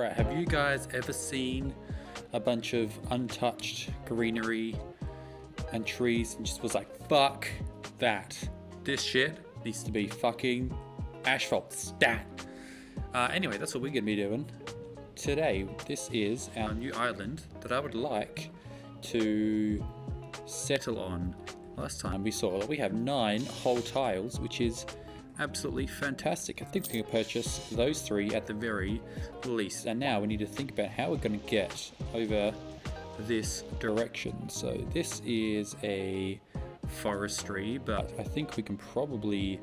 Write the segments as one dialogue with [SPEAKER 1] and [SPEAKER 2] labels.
[SPEAKER 1] Alright, have you guys ever seen a bunch of untouched greenery and trees and just was like, fuck that. This shit needs to be fucking asphalt stat. Anyway, that's what we're going to be doing today. This is our new island that I would like to settle on. Last time we saw that we have 9 whole tiles, which is absolutely fantastic. I think we can purchase those 3 at the very least. And now we need to think about how we're going to get over this direction. So this is a forestry, but I think we can probably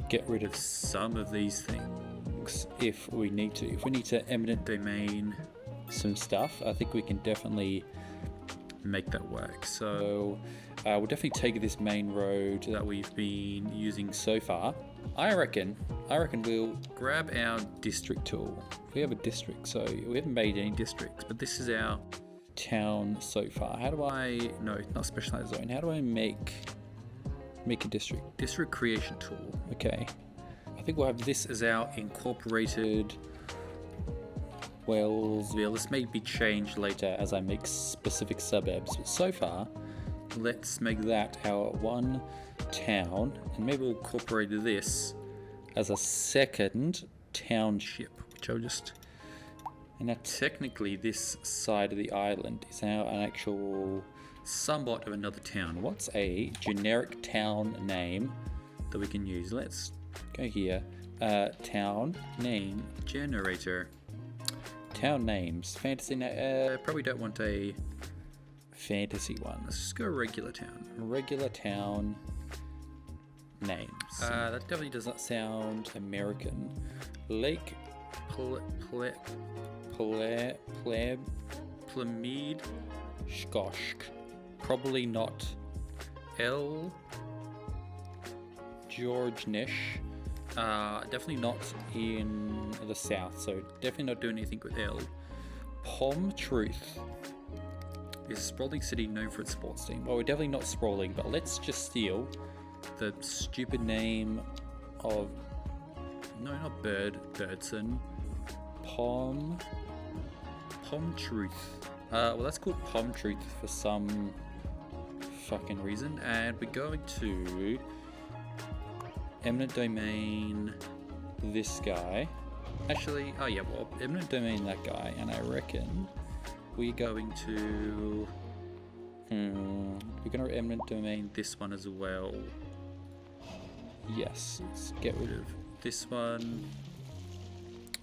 [SPEAKER 1] get rid of some of these things if we need to. If we need to eminent domain some stuff, I think we can definitely make that work. So we'll definitely take this main road that we've been using so far. I reckon we'll grab our district tool. We have a district, so we haven't made any districts, but this is our town so far. How do I, no, not specialized zone. How do I make a district? District creation tool. Okay. I think we'll have this as our incorporated Wellsville. This may be changed later as I make specific suburbs, but so far, let's make that our one town, and maybe we'll incorporate this as a second township, which I'll just... And now technically this side of the island is now an actual somewhat of another town. What's a generic town name that we can use? Let's go here. Town name generator. Town names. Fantasy probably don't want a fantasy one. Let's just go regular town. Regular town names. That definitely does not sound American. Lake Plamede Shkoshk. Probably not. L George Nish. Definitely not in the south, so definitely not doing anything with L. Pom Truth is a sprawling city known for its sports team. Well, we're definitely not sprawling, but let's just steal the stupid name of... No, not Birdson. Pom Truth. Well, that's called Pom Truth for some fucking reason, and we're going to eminent domain this guy. Actually, oh yeah, well, eminent domain that guy, and I reckon we're going to we're going to eminent domain this one as well. Yes, let's get rid of this one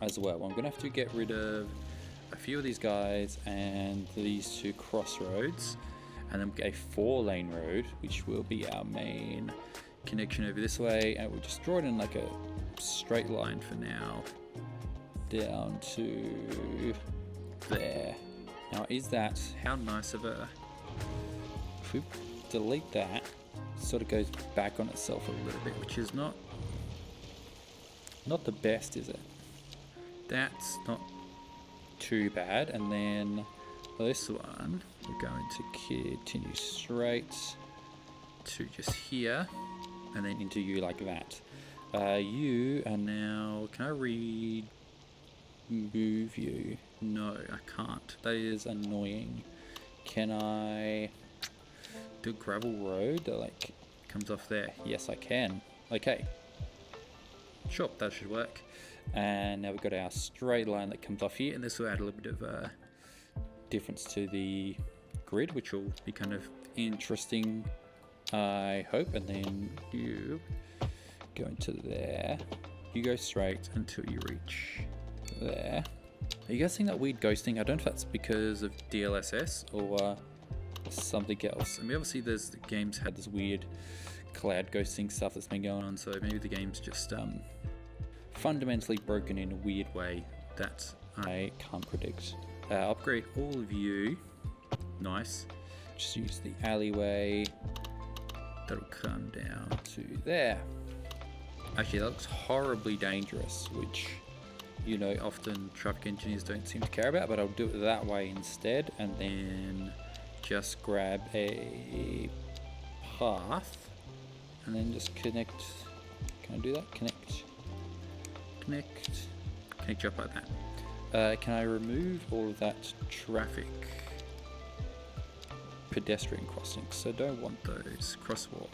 [SPEAKER 1] as well. I'm going to have to get rid of a few of these guys and these 2 crossroads, and then get a 4-lane road, which will be our main connection over this way, and we'll just draw it in like a straight line for now down to there. Now is that, how nice of a, if we delete that, it sort of goes back on itself a little bit, which is not the best, is it? That's not too bad. And then this one, we're going to continue straight to just here, and then into you like that. You are now, can I remove you? No, I can't. That is annoying. Can I do a gravel road that like comes off there? Yes, I can. Okay. Sure, that should work. And now we've got our straight line that comes off here, and this will add a little bit of difference to the grid, which will be kind of interesting, I hope. And then you go into there. You go straight until you reach there. Are you guys seeing that weird ghosting? I don't know if that's because of DLSS or something else. I mean, obviously the game's had this weird cloud ghosting stuff that's been going on, so maybe the game's just fundamentally broken in a weird way that I can't predict. Upgrade all of you. Nice. Just use the alleyway. That'll come down to there. Actually, that looks horribly dangerous, which, you know, often traffic engineers don't seem to care about, but I'll do it that way instead, and then just grab a path and then just connect. Can I do that? Connect you up like that. Can I remove all of that traffic? Pedestrian crossings, so don't want those. Crosswalk.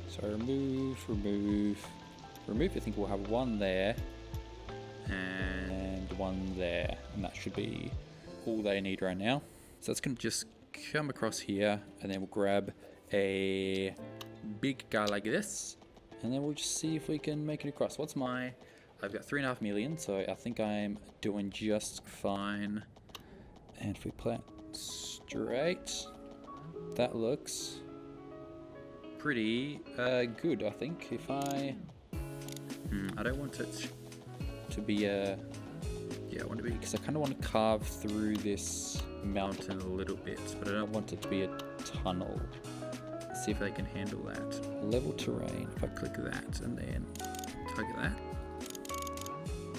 [SPEAKER 1] So remove. I think we'll have one there and one there, and that should be all they need right now. So it's gonna just come across here, and then we'll grab a big guy like this, and then we'll just see if we can make it across. I've got 3.5 million, so I think I'm doing just fine. And if we play it straight, that looks pretty good, I think. If I don't want it to be I want to be, because I kind of want to carve through this mountain a little bit, but I don't want it to be a tunnel. Let's see if they can handle that. Level terrain, if I click that and then target that,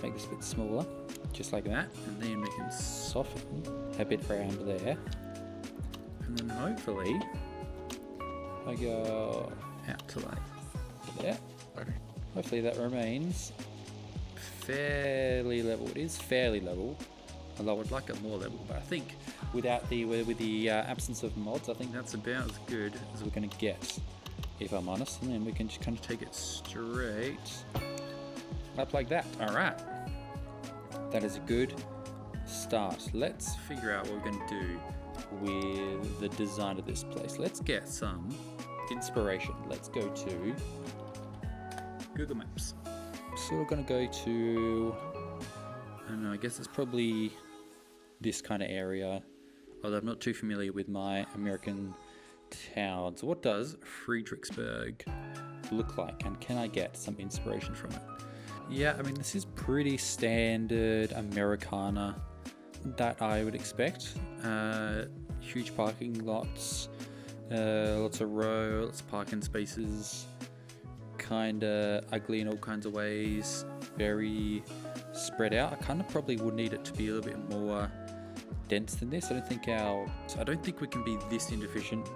[SPEAKER 1] make this a bit smaller, just like that, and then we can soften a bit around there, and then hopefully I go out to like there. Hopefully that remains fairly level. It is fairly level, although I would like it more level, but I think with the absence of mods, I think that's about as good as we're going to get, if I'm honest. And then we can just kind of take it straight up like that. Alright, that is a good start. Let's figure out what we're going to do with the design of this place. Let's get some inspiration. Let's go to Google Maps. So we're going to go to, I don't know, I guess it's probably this kind of area, although I'm not too familiar with my American towns. What does Fredericksburg look like, and can I get some inspiration from it? Yeah, I mean, this is pretty standard Americana that I would expect. Huge parking lots, lots of rows, lots of parking spaces, kinda ugly in all kinds of ways, very spread out. I kind of probably would need it to be a little bit more dense than this. I don't think we can be this inefficient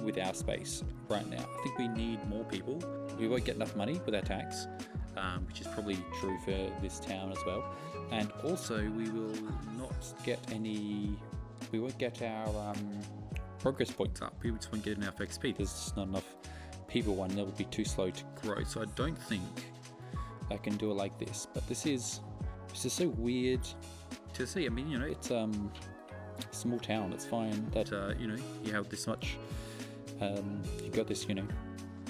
[SPEAKER 1] with our space right now. I think we need more people. We won't get enough money with our tax, which is probably true for this town as well. And also we will not get we won't get our progress points up. We just won't get enough XP. There's just not enough people, and that would be too slow to grow. So I don't think I can do it like this. But this is so weird to see. I mean, it's a small town. It's fine that you have this much. You've got this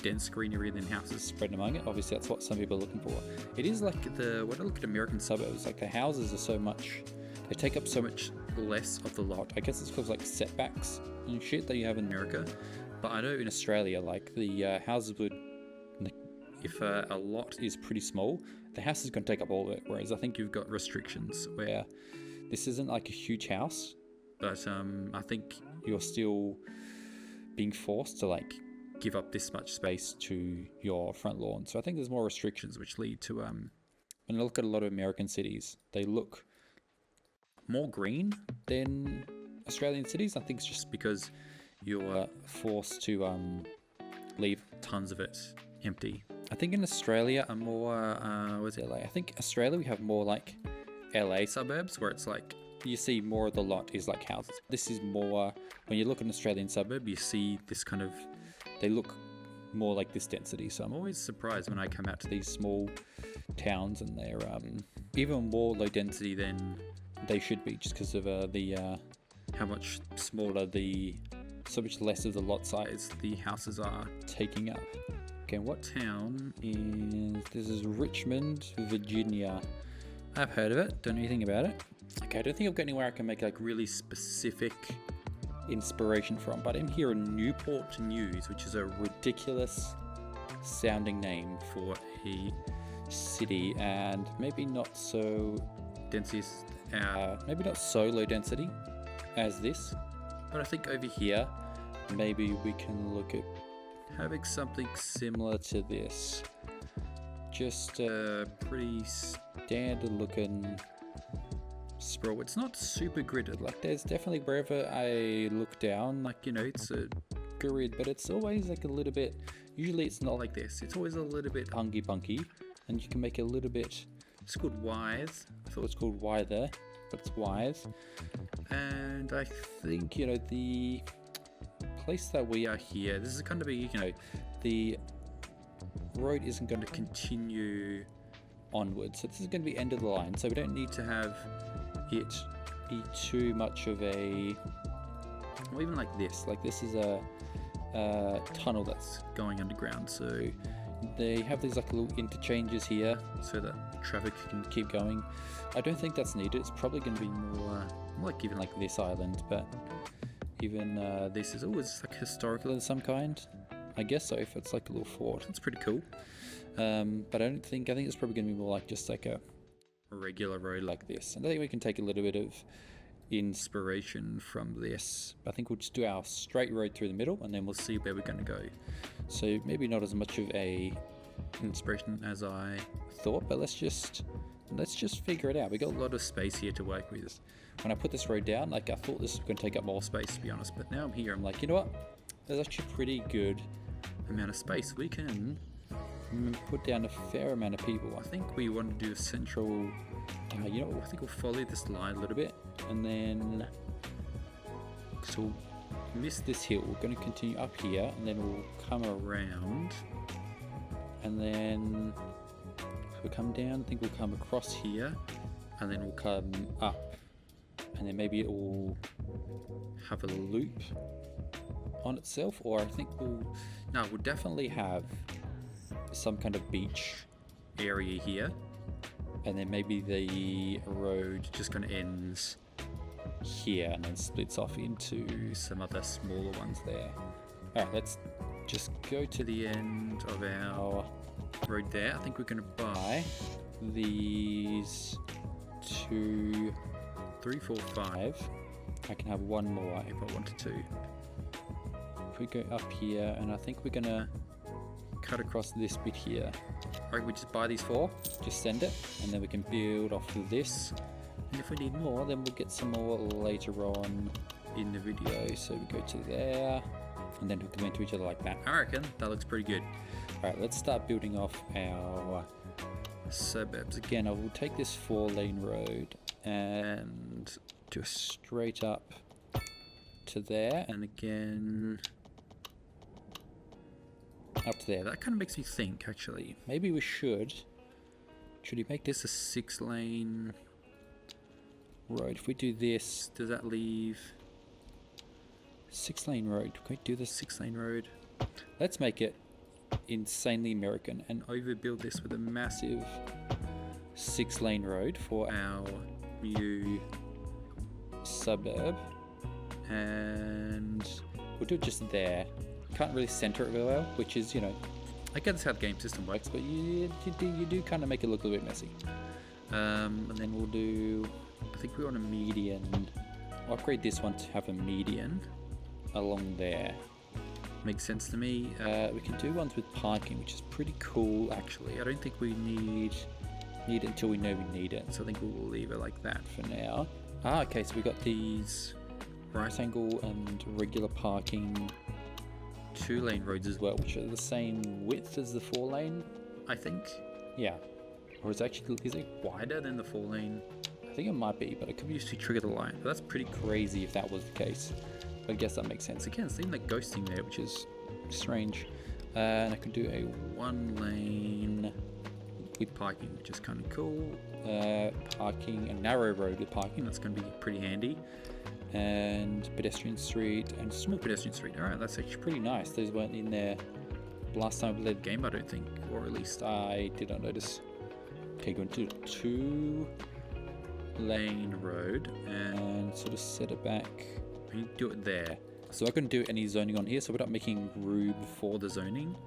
[SPEAKER 1] dense greenery and then houses spread among it. Obviously, that's what some people are looking for. It is like when I look at American suburbs, like the houses are they take up so much less of the lot. I guess it's because like setbacks and shit that you have in America. But I know in Australia, like the houses would, if a lot is pretty small, the house is going to take up all of it. Whereas I think you've got restrictions where this isn't like a huge house, but I think you're still being forced to like give up this much space to your front lawn. So I think there's more restrictions, which lead to when I look at a lot of American cities, they look more green than Australian cities. I think it's just because you're forced to leave tons of it empty. I think in Australia are more where's LA? I think Australia we have more like LA suburbs, where it's like you see more of the lot is like houses. This is more, when you look at an Australian suburb, you see this kind of, they look more like this density. So I'm always surprised when I come out to these small towns and they're even more low density than they should be, just because of how much smaller so much less of the lot size the houses are taking up. Okay, what town is this? Is Richmond, Virginia. I've heard of it, don't know anything about it. Okay, I don't think I've got anywhere I can make like really specific inspiration from, but I'm here in Newport News, which is a ridiculous sounding name for a city, and maybe not so density, maybe not so low density as this. But I think over here, maybe we can look at having something similar to this. Just a pretty standard looking sprawl. It's not super gridded. Like there's definitely, wherever I look down, like, it's a grid, but it's always like a little bit, usually it's not like this. It's always a little bit hunky bunky, and you can make it a little bit, it's called withe. I thought it was called wither. but it's wide. And I think, you know, the place that we are here, this is going to be, you know, the road isn't going to continue onwards, so this is going to be end of the line, so we don't need to have it be too much of a, or even like this is a tunnel that's going underground, so they have these like little interchanges here so that traffic can keep going. I don't think that's needed. It's probably going to be more like even like this island, but even this is always like historical of some kind, I guess. So if it's like a little fort, it's pretty cool. But I think it's probably going to be more like just like a regular road like this. And I think we can take a little bit of inspiration from this. I think we'll just do our straight road through the middle, and then we'll see where we're going to go. So maybe not as much of a inspiration as I thought, but let's just figure it out. We got a lot of space here to work with. When I put this road down, like I thought this was going to take up more space, to be honest, but now I'm here, I'm like, you know what, there's actually a pretty good amount of space. We can put down a fair amount of people. I think we want to do a central, you know, I think we'll follow this line a little bit, and then so we'll miss this hill. We're going to continue up here, and then we'll come around, and then we'll come down. I think we'll come across here, and then we'll come up, and then maybe it will have a loop on itself, or I think we'll definitely have some kind of beach area here, and then maybe the road just kind of ends here and then splits off into some other smaller ones there. Alright, let's just go to the end of our road there. I think we're going to buy these 2, 3, 4, 5. I can have one more if I wanted to. If we go up here, and I think we're going to cut across this bit here. Alright, we just buy these 4, just send it, and then we can build off of this. And if we need more, then we'll get some more later on in the video. So we go to there, and then hook them into each other like that. I reckon that looks pretty good. Alright, let's start building off our suburbs. Again, I will take this 4-lane road and do a straight up to there, and again up to there. That kind of makes me think, actually, maybe we should we make this a 6-lane road? If we do this, does that leave 6-lane road? Can we do the 6-lane road? Let's make it insanely American and overbuild this with a massive 6-lane road for our new suburb, and we'll do it just there. Can't really center it very well, which is, you know, I guess how the game system works, but you do kind of make it look a little bit messy. And then we'll do, I think we want a median. I'll upgrade this one to have a median along there. Makes sense to me. We can do ones with parking, which is pretty cool, actually. I don't think we need it until we know we need it, so I think we'll leave it like that for now. Okay, so we got these right angle and regular parking 2-lane roads as well, which are the same width as the 4-lane, I think. Yeah. Or is it wider than the 4-lane? I think it might be, but it could be used to trigger the line. But that's pretty crazy if that was the case. But I guess that makes sense. Again, seeing like ghosting there, which is strange. And I could do a 1-lane with parking, which is kind of cool. Parking, a narrow road with parking, that's going to be pretty handy. And pedestrian street and small pedestrian street. Alright, that's actually pretty nice. Those weren't in there last time we played the game, I don't think, or at least I did not notice. Okay, going to 2-lane road and sort of set it back. We do it there. So I couldn't do any zoning on here, so we're not making room for the zoning,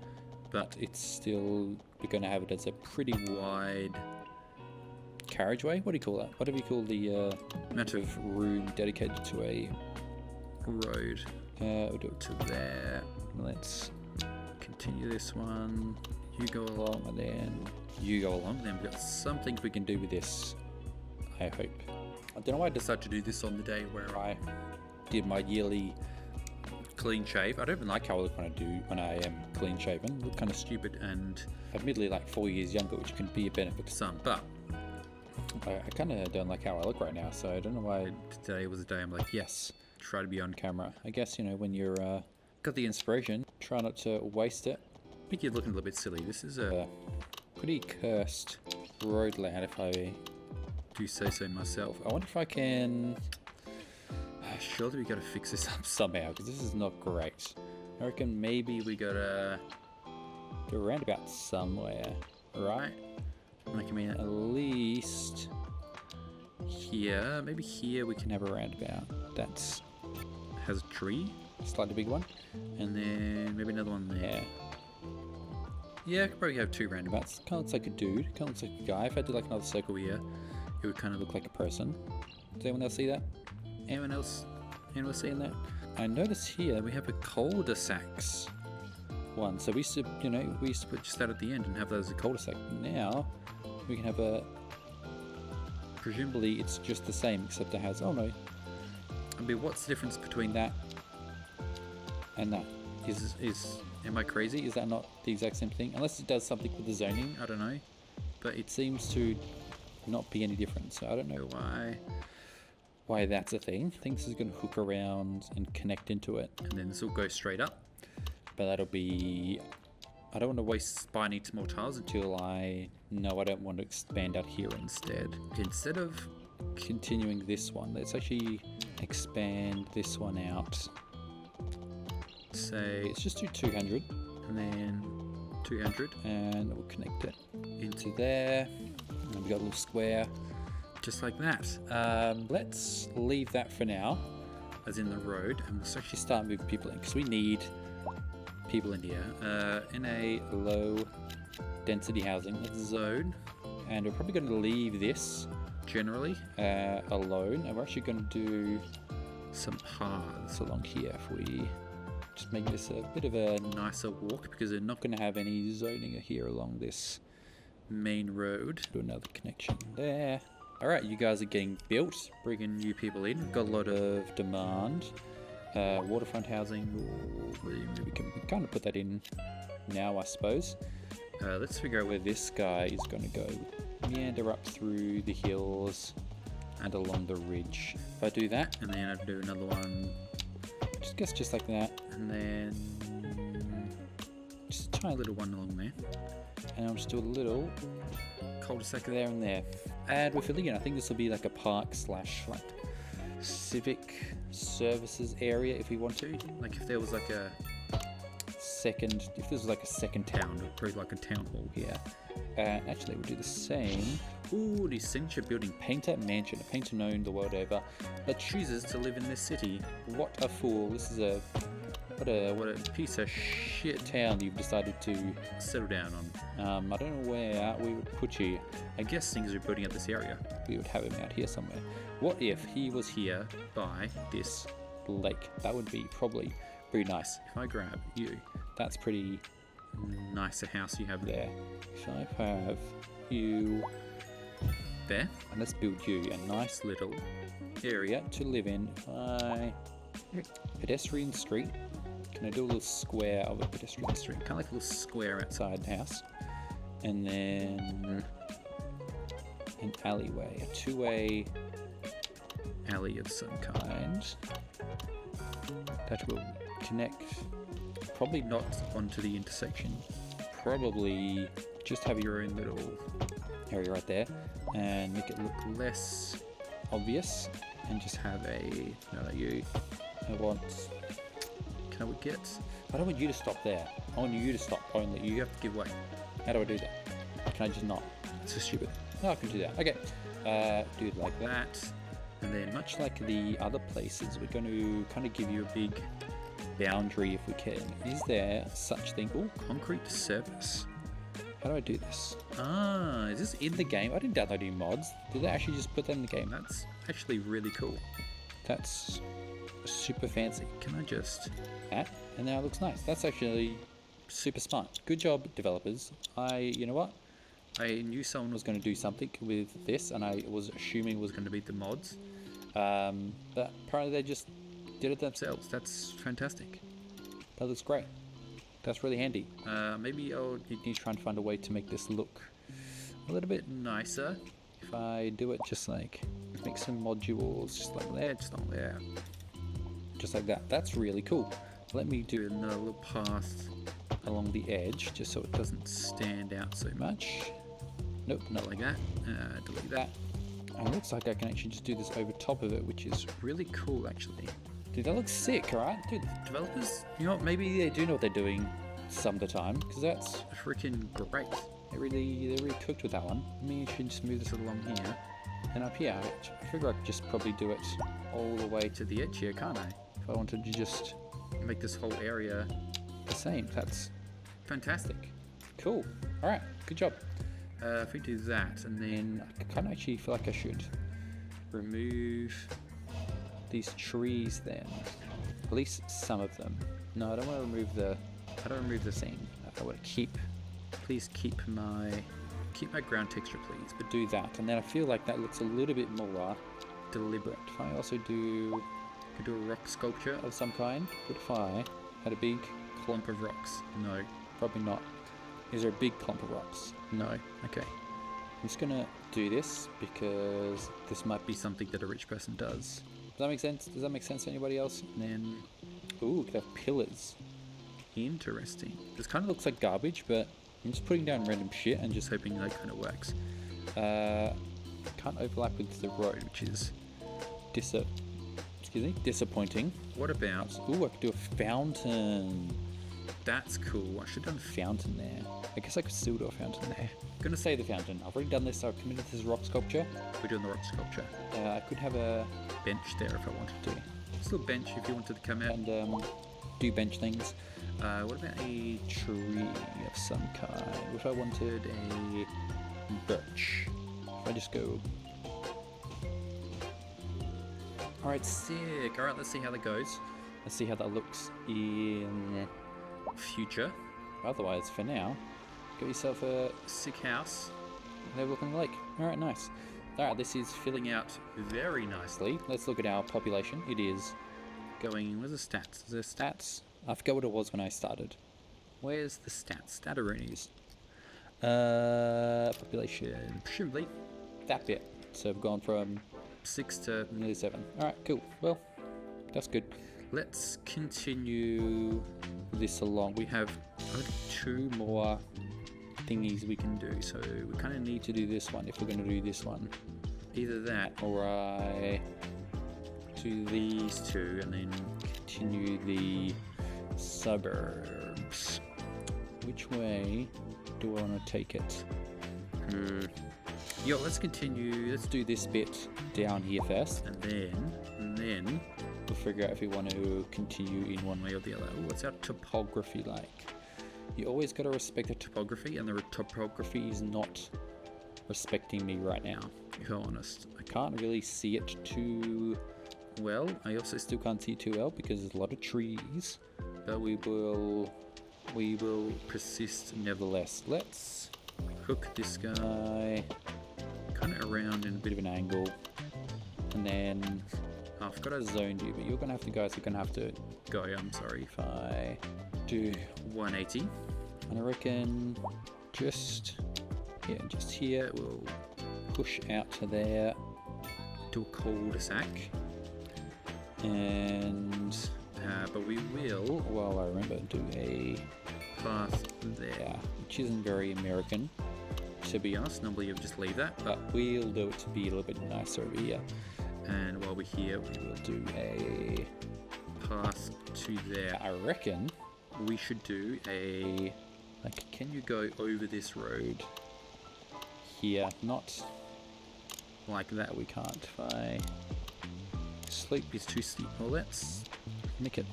[SPEAKER 1] but it's still, we're going to have it as a pretty wide carriageway. What do you call that? What do we call the amount of room dedicated to a road? We'll do it to there. Let's continue this one. You go along, and then you go along. Then we've got some things we can do with this, I hope. I don't know why I decided to do this on the day where I did my yearly clean shave. I don't even like how I look when I am clean shaven. I look kind of stupid and admittedly like 4 years younger, which can be a benefit to some, but I kind of don't like how I look right now, so I don't know why today was a day I'm like, yes, try to be on camera. I guess, you know, when you're got the inspiration, try not to waste it. I think you're looking a little bit silly. This is a pretty cursed road layout, if I do say so myself. I wonder if I can... Surely we gotta fix this up somehow, because this is not great. I reckon maybe we gotta do a roundabout somewhere, right? Like, I mean, at least here, maybe here we can have a roundabout that has a tree, a slightly big one, and then maybe another one there. Yeah, I could probably have 2 roundabouts. Kind of looks like a dude, kind of looks like a guy. If I did like another circle here, it would kind of look like a person. Does anyone else see that? Anyone else seeing that? I notice here we have a cul-de-sacs one. So we used to, you know, we used to put just that at the end and have those as a cul-de-sac. Now we can have a, presumably it's just the same except it has, oh no. I mean, what's the difference between that and that? Am I crazy? Is that not the exact same thing? Unless it does something with the zoning, I don't know. But it seems to not be any different. So I don't know why that's a thing. I think this is going to hook around and connect into it, and then this will go straight up. But that'll be... I don't want to waste by any more tiles until I know I don't want to expand out here instead. Instead of continuing this one, let's actually expand this one out. Say, let's just do 200, and then 200, and we'll connect it into there. And we've got a little square. Just like that. Let's leave that for now, as in the road, and we'll actually start moving people in, because we need people in here in a low density housing zone, and we're probably going to leave this generally alone, and we're actually going to do some paths along here if we just make this a bit of a nicer walk, because we're not going to have any zoning here along this main road. Do another connection there. Alright, you guys are getting built, bringing new people in. Got a lot of demand. Waterfront housing, we can kind of put that in now, I suppose. Let's figure out where this guy is going to go. Meander up through the hills and along the ridge. If I do that, and then I do another one, just like that, and then just a tiny little one along there. And I'll just do a little cul-de-sac there and there. And we're filling in. I think this will be like a park slash like civic services area if we want to. Like if there was like a second town, or probably like a town hall here. Actually, we'll do the same. Ooh, the signature building, painter mansion. A painter known the world over that chooses to live in this city. What a fool! This is what a piece of shit town you've decided to settle down on. I don't know where we would put you. I guess things are building up this area. We would have him out here somewhere. What if he was here by this lake? That would be probably pretty nice. If I grab you, that's pretty nice a house you have there. If I have you there, and let's build you a nice little area to live in. Pedestrian street. Can I do a little square of a pedestrian street? Kind of like a little square outside the house. And then an alleyway, a 2-way alley of some kind that will connect, probably not onto the intersection, probably just have your own little area right there and make it look less obvious, and just have I don't want you to stop there. I want you to stop only. You have to give way. How do I do that? Can I just not? It's so stupid. No, I can do that. Okay. Do it like that. And then much like the other places, we're going to kind of give you a big boundary if we can. Is there such thing? Oh, concrete surface. How do I do this? Is this in the game? I didn't download any mods. Did they actually just put that in the game? That's actually really cool. That's super fancy. Can I just add? And now it looks nice. That's actually super smart. Good job, developers. You know what? I knew someone was going to do something with this, and I was assuming it was going to be the mods. But apparently they just did it themselves. That's fantastic. That looks great. That's really handy. Maybe I'll need to try and find a way to make this look a little bit nicer. If I do it just like, make some modules just like there, just like there. Just like that. That's really cool. Let me do another little path along the edge just so it doesn't stand out so much. Nope, not like that. Delete that. And it looks like I can actually just do this over top of it, which is really cool actually. Dude, that looks sick, right? Dude, the developers, you know what, maybe they do know what they're doing some of the time, because that's freaking great. They're really cooked with that one. I mean, you should just move this along here. And up here, I figure I could just probably do it all the way to the edge here, can't I? If I wanted to just make this whole area the same. That's fantastic. Cool. Alright, good job. If we do that, and then I kind of actually feel like I should remove these trees then. At least some of them. No, I don't want to remove the thing. I want to please keep my ground texture, please, but do that. And then I feel like that looks a little bit more deliberate. If I also do a rock sculpture of some kind, what if I had a big clump of rocks? No, probably not. Is there a big clump of rocks? No. Okay. I'm just gonna do this because this might be something that a rich person does. Does that make sense? Does that make sense to anybody else? And then, ooh, we could have pillars. Interesting. This kind of looks like garbage, but I'm just putting down random shit and just hoping that kind of works. Can't overlap with the road, which is disappointing. What about, ooh, I could do a fountain. That's cool. I should have done a fountain there. I guess I could still do a fountain there. I'm gonna say the fountain. I've already done this, so I've committed to this rock sculpture. We're doing the rock sculpture. I could have a bench there if I wanted to. Still bench if you wanted to come out and do bench things. What about a tree of some kind? What if I wanted a birch? If I just go... Alright, sick. Alright, let's see how that goes. Let's see how that looks in future. Otherwise, for now, get yourself a sick house and have a look on the lake. Alright, nice. Alright, this is filling out very nicely. Let's look at our population. It is going... Where's the stats? Is there stats? I forget what it was when I started. Where's the stats? Stataroonies. Population. Presumably that bit. So we've gone from 6 to nearly 7. Alright, cool. Well, that's good. Let's continue this along. We have 2 more thingies we can do. So we kind of need to do this one if we're going to do this one. Either that or I do these 2 and then continue the suburbs. Which way do I want to take it? Yo, let's continue. Let's do this bit down here first, and then we'll figure out if we want to continue in one way or the other. Ooh, what's our topography like? You always got to respect the topography, and the topography is not respecting me right now, if I'm honest. I can't really see it too well. I also still can't see it too well because there's a lot of trees, but we will persist nevertheless. Let's hook this guy kind of around in a bit of an angle, and then I've got a zone you, but you're gonna have to, guys are gonna have to go. I'm sorry. If I do 180, and I reckon just here we'll push out to there, do a cul-de-sac, and but we will, well, I remember, do a path there, which isn't very American, to be honest. Normally you just leave that, but we'll do it to be a little bit nicer over here. And while we're here, we will do a path to there. I reckon we should do a, like, can you go over this road here? Not like that, we can't. If I, slope is too steep. Well, let's make it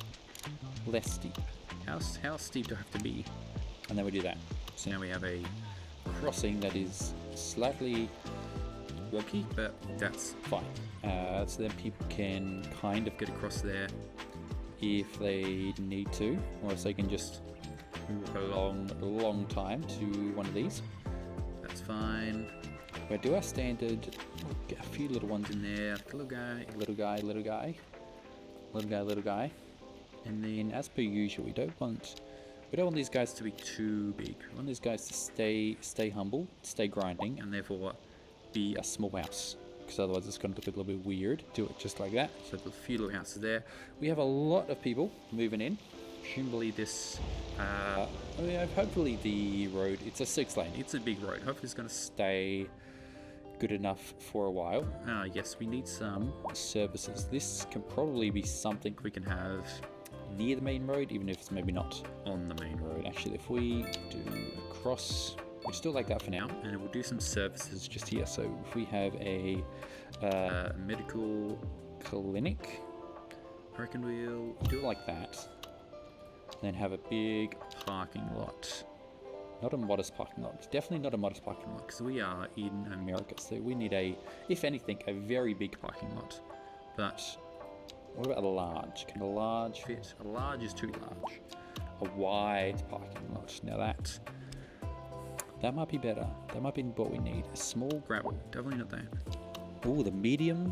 [SPEAKER 1] less steep. How steep do I have to be? And then we do that. So now we have a crossing that is slightly wonky, but that's fine. So then people can kind of get across there if they need to, or else they can just move a long time to one of these. That's fine. We'll do our standard, get a few little ones in there, little guy, little guy, little guy, little guy, little guy. And then, as per usual, we don't want these guys to be too big. We want these guys to stay humble, stay grinding, and therefore be a small house, because otherwise it's going to look a little bit weird. Do it just like that. So the few little houses there. We have a lot of people moving in. Presumably this, hopefully the road, it's a 6-lane, it's a big road. Hopefully it's going to stay good enough for a while. Yes, we need some services. This can probably be something we can have near the main road, even if it's maybe not on the main road. Actually, if we do across, we still like that for now, and we'll do some services just here. So if we have a medical clinic, I reckon we'll do it like that. Then have a big parking lot. Not a modest parking lot. It's definitely not a modest parking lot, because we are in America, so we need if anything, a very big parking lot. But what about a large? Can a large fit? A large is too large. A wide parking lot. Now that might be better. That might be what we need. A small gravel. Definitely not that. Oh, the medium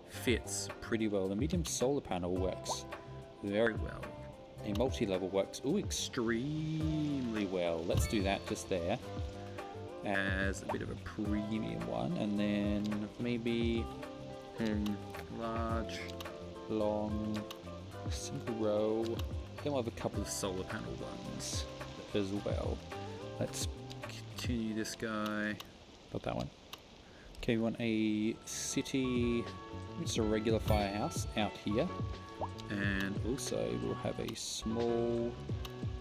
[SPEAKER 1] fits pretty well. The medium solar panel works very well. A multi-level works extremely well. Let's do that just there as a bit of a premium one, and then maybe large, long, single row. Then we'll have a couple of solar panel ones as well. Let's continue this guy. Got that one. Okay, we want a city. It's a regular firehouse out here. And also we'll have a small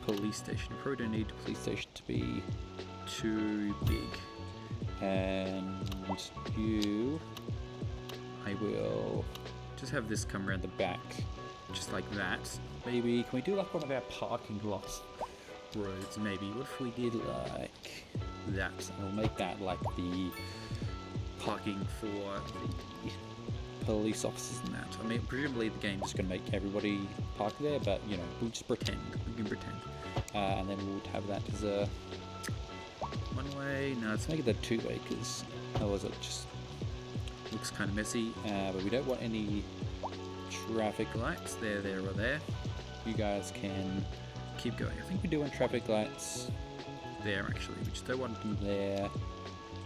[SPEAKER 1] police station. You probably don't need the police station to be too big. And I will just have this come around the back, just like that. Maybe, can we do like one of our parking lots roads maybe? What if we did like that? And we'll make that like the parking for the police officers and that. I mean, presumably the game's just going to make everybody park there, but you know, we'll just pretend. We can pretend. And then we'll have that as a one-way. No, let's make it a two-way, because otherwise it just looks kind of messy. But we don't want any traffic lights there, or there. You guys can keep going. I think we do want traffic lights there, actually. We just don't want them there.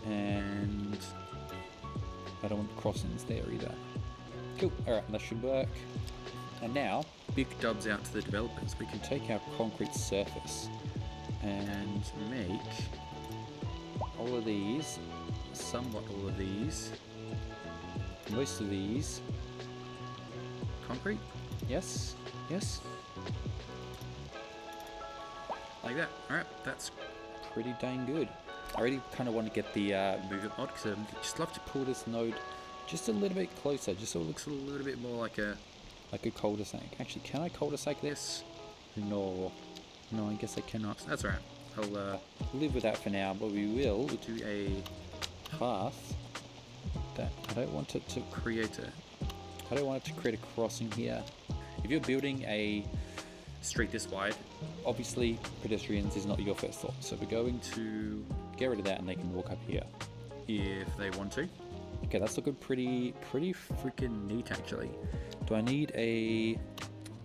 [SPEAKER 1] And I don't want crossings there either. Cool, alright, that should work. And now, big dubs out to the developers. We can take our concrete surface and make all of these, somewhat all of these, most of these, concrete? Yes, yes. Like that, alright, that's pretty dang good. I really kind of want to get the movement mod, because I'd just love to pull this node just a little bit closer, just so it looks a little bit more like a cul-de-sac. Actually, can I cul-de-sac this? No, I guess I cannot. That's alright. I'll live with that for now, but we'll do a path that I don't want it to create a crossing here. If you're building a street this wide, obviously pedestrians is not your first thought, so we're going to get rid of that, and they can walk up here if they want to. Okay, that's looking pretty freaking neat, actually. Do I need a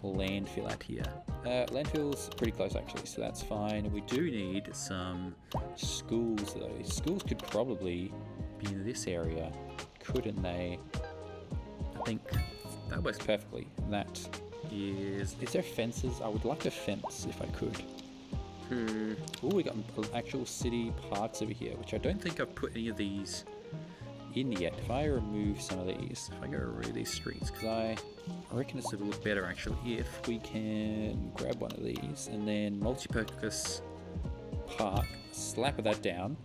[SPEAKER 1] landfill out here? Landfill's pretty close, actually, so that's fine. We do need some schools, though. Schools could probably be in this area, couldn't they? I think that works perfectly. That is there fences? I would like a fence if I could. Oh, we got actual city parks over here, which I don't think I've put any of these in yet. If I remove some of these, if I go over these streets, because I reckon it's going to look better actually if we can grab one of these and then multi-purpose park, slap that down,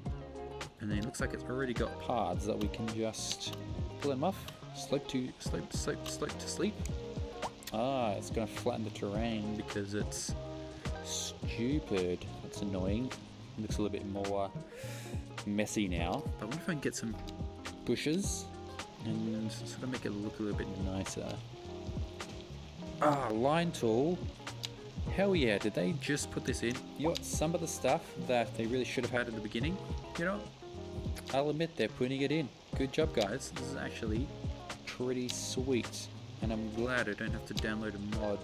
[SPEAKER 1] and then it looks like it's already got paths that we can just pull them off. Slope to sleep. Ah, it's going to flatten the terrain because it's stupid. That's annoying. It looks a little bit more messy now. But what if I can get some bushes and sort of make it look a little bit nicer? Ah, line tool. Hell yeah, did they just put this in? You know what, some of the stuff that they really should have had in the beginning, you know, I'll admit they're putting it in. Good job, guys. This is actually pretty sweet. And I'm glad I don't have to download a mod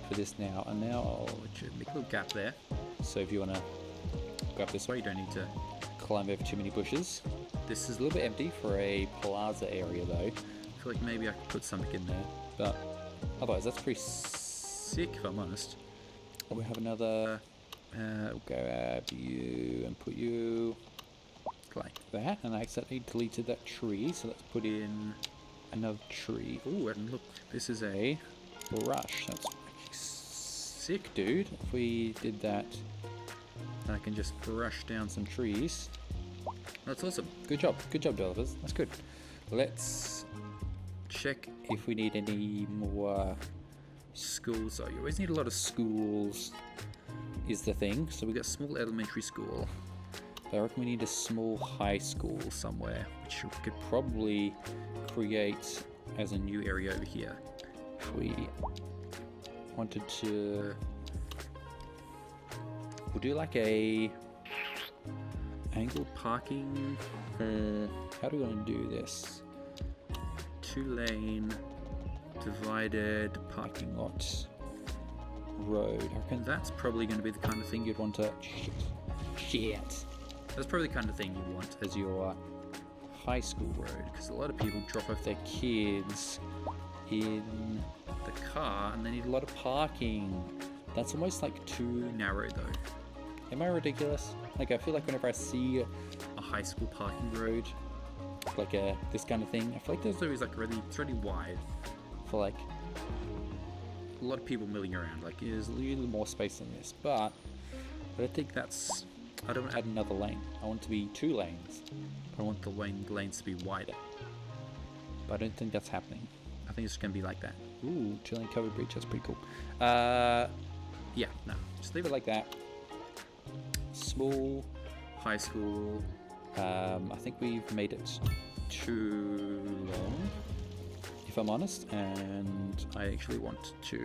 [SPEAKER 1] for this now. And now I'll make a little gap there. So if you want to go up this way, you don't need to climb over too many bushes. This is a little bit empty for a plaza area though. I feel like maybe I could put something in there, but otherwise that's pretty sick if I'm honest. We have another, we'll grab you and put you like that, and I accidentally deleted that tree, so let's put in another tree. Oh, and look, this is a brush. That's sick, dude. If we did that, then I can just brush down some trees. That's awesome. Good job developers. That's good. Let's check if we need any more schools. So you always need a lot of schools is the thing. So we got small elementary school. But I reckon we need a small high school somewhere, which we could probably create as a new area over here. If we wanted to, we'll do like a angled parking. How do we want to do this? 2-lane divided parking lot road. I reckon that's probably going to be the kind of thing you'd want to. Shit. That's probably the kind of thing you want as your high school road, because a lot of people drop off their kids in the car and they need a lot of parking. That's almost like too narrow though. Am I ridiculous? Like, I feel like whenever I see a high school parking road, like this kind of thing, I feel like there's always like it's really wide for like a lot of people milling around. Like, there's a little more space than this, but I don't think that's. I don't want to add another lane. I want it to be 2 lanes. But I want the lanes to be wider. But I don't think that's happening. I think it's going to be like that. Ooh, 2-lane covered bridge. That's pretty cool. Yeah, no. Just leave it like that. Small, high school. I think we've made it too long, if I'm honest. And I actually want to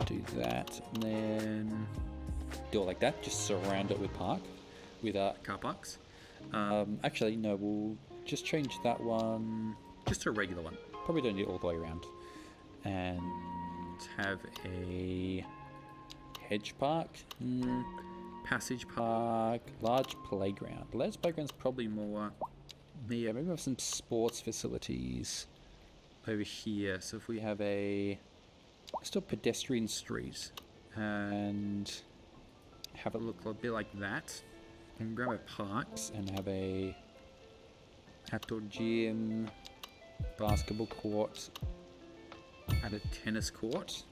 [SPEAKER 1] do that. And then do it like that, just surround it with car parks. Actually no, we'll just change that one just to a regular one. Probably don't need it all the way around, and have a hedge park, passage park, large playground. Large playground's probably more, yeah, maybe we have some sports facilities over here. So if we have let's do a pedestrian street and have it look a bit like that, and grab our parks and have a outdoor gym, basketball court, and a tennis court,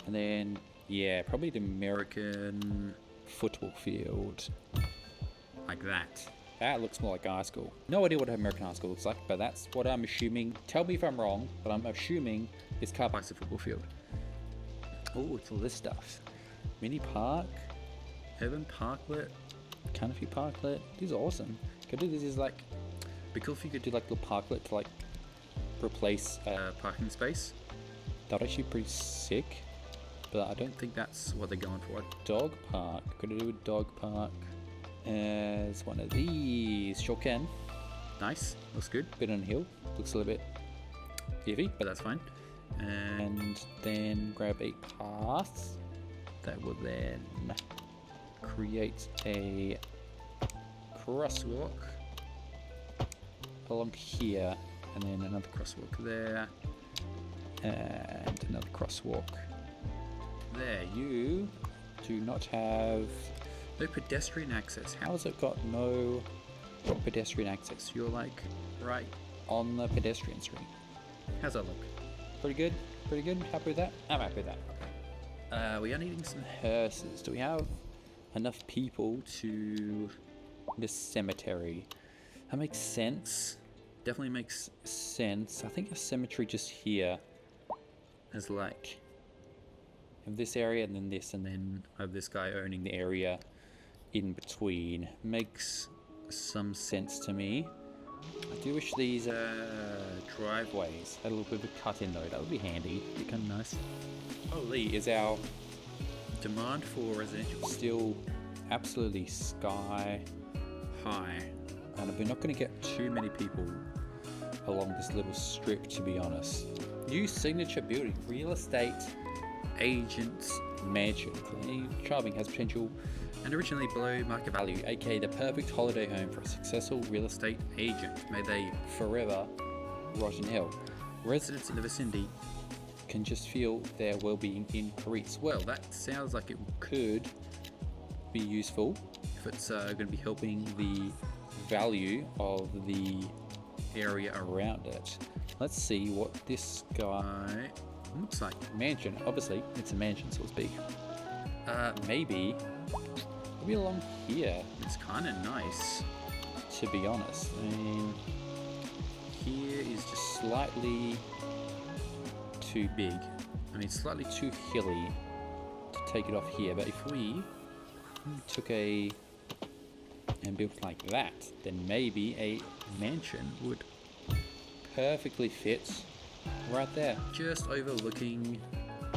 [SPEAKER 1] and then yeah, probably the American football field like that. That looks more like high school. No idea what American high school looks like, but that's what I'm assuming. Tell me if I'm wrong, but I'm assuming it's car parks and football field. Oh, it's all this stuff. Mini park, urban parklet, canopy parklet. These are awesome. Could do this is like, be cool if you could do like little parklet to like replace a parking space. That'd actually be pretty sick, but I don't think that's what they're going for. A dog park. Could I do a dog park as one of these? Sure can. Nice. Looks good. Bit on a hill. Looks a little bit heavy, but that's fine. And then grab a path that will then create a crosswalk along here, and then another crosswalk there, and another crosswalk there. You do not have no pedestrian access. How has it got no pedestrian access? You're like right on the pedestrian street. How's that look? Pretty good? Pretty good? Happy with that? I'm happy with that. We are needing some hearses. Do we have enough people to this cemetery? That makes sense. Definitely makes sense. I think a cemetery just here is like have this area and then this, and then have this guy owning the area in between. Makes some sense to me. I do wish these driveways had a little bit of a cut in though. That would be handy. Be kind of nice. Holy, is our demand for residential still absolutely sky high, and we're not going to get too many people along this little strip, to be honest. New signature building, real estate agents mansion. Charming, has potential, and originally below market value, aka the perfect holiday home for a successful real estate agent. May they forever rot in hell. Residents in the vicinity can just feel their well-being increase. Well, that sounds like it could be useful if it's going to be helping the value of the area around it. Let's see what this guy looks like. Mansion, obviously it's a mansion, so to speak. Maybe along here. It's kind of nice, to be honest. I mean, here is just slightly too big. I mean, slightly too hilly to take it off here. But if we took and built like that, then maybe a mansion would perfectly fit right there, just overlooking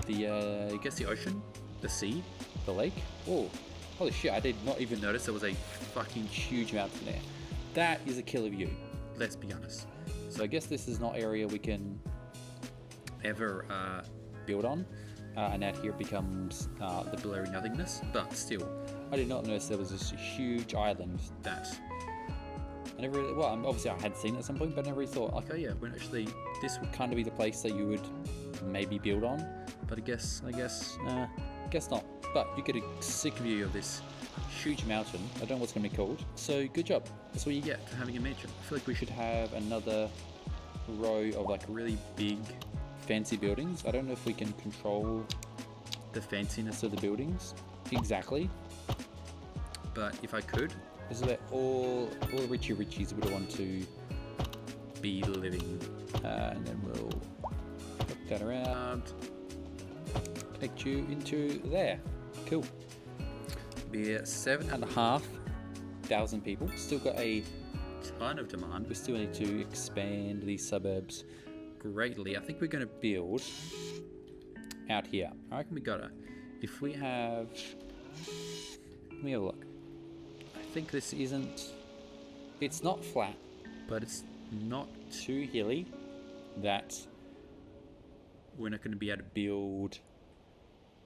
[SPEAKER 1] the I guess the ocean, the sea, the lake. Oh, holy shit, I did not even notice there was a fucking huge mountain there. That is a killer view, let's be honest. So I guess this is not area we can ever build on, and out here it becomes the blurry nothingness. But still, I did not notice there was this huge island that I never really, well, obviously I had seen it at some point, but I never really thought, like, oh yeah, when actually this would kind of be the place that you would maybe build on. But I guess not. But you get a sick view of this huge mountain. I don't know what's going to be called. So good job. That's what you get for having a mansion. I feel like we should have another row of like really big fancy buildings. I don't know if we can control the fanciness of the buildings exactly, but if I could, this is where all the richies would want to be living. And then we'll flip that around, connect you into there. Cool. Be 7,500 people. Still got a ton of demand. We still need to expand these suburbs greatly. I think we're going to build out here. I reckon we gotta. If we have, let me have a look. I think this isn't. It's not flat, but it's not too hilly that we're not going to be able to build